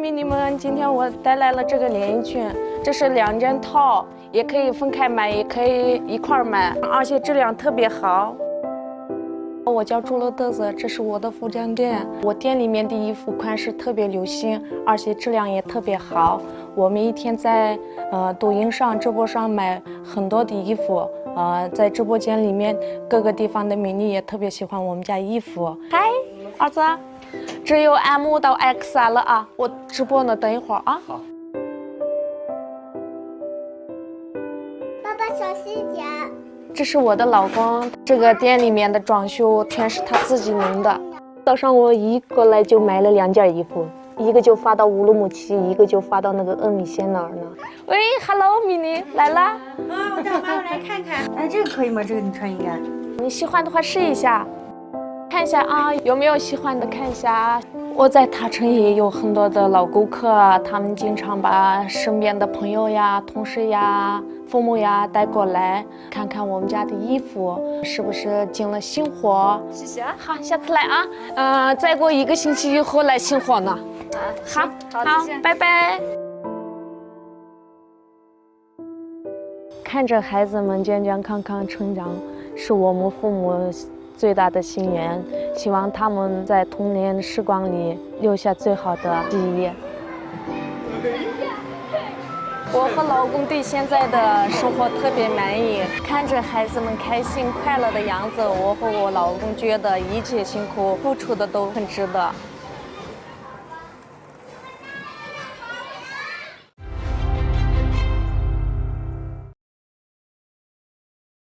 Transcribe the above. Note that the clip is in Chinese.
迷你们，今天我带来了这个连衣裙，这是2件套，也可以分开买，也可以一块买，而且质量特别好。我叫朱乐豆子，这是我的服装店。我店里面的衣服款式特别流行，而且质量也特别好。我们一天在抖音上、直播上买很多的衣服，在直播间里面各个地方的美女也特别喜欢我们家衣服。嗨，儿子，只有 M 到 XL 了啊！我直播呢，等一会儿啊。好。爸爸，小心点。这是我的老公，这个店里面的装修全是他自己弄的。早上我一过来就买了2件衣服，一个就发到乌鲁木齐，一个就发到那个峨眉县那儿呢。喂 ，Hello， 米妮来啦！啊，我带我妈妈来看看。哎，这个可以吗？这个你穿应该。你喜欢的话试一下，看一下啊，有没有喜欢的看一下。我在塔城也有很多的老顾客，他们经常把身边的朋友呀、同事呀、父母呀带过来，看看我们家的衣服是不是进了新货。谢谢。好，下次来啊。再过1个星期以后来新货呢。好，拜拜。看着孩子们健健康康成长，是我们父母最大的心愿，希望他们在童年时光里留下最好的记忆。我和老公对现在的生活特别满意，看着孩子们开心快乐的样子，我和我老公觉得一切辛苦付出的都很值得。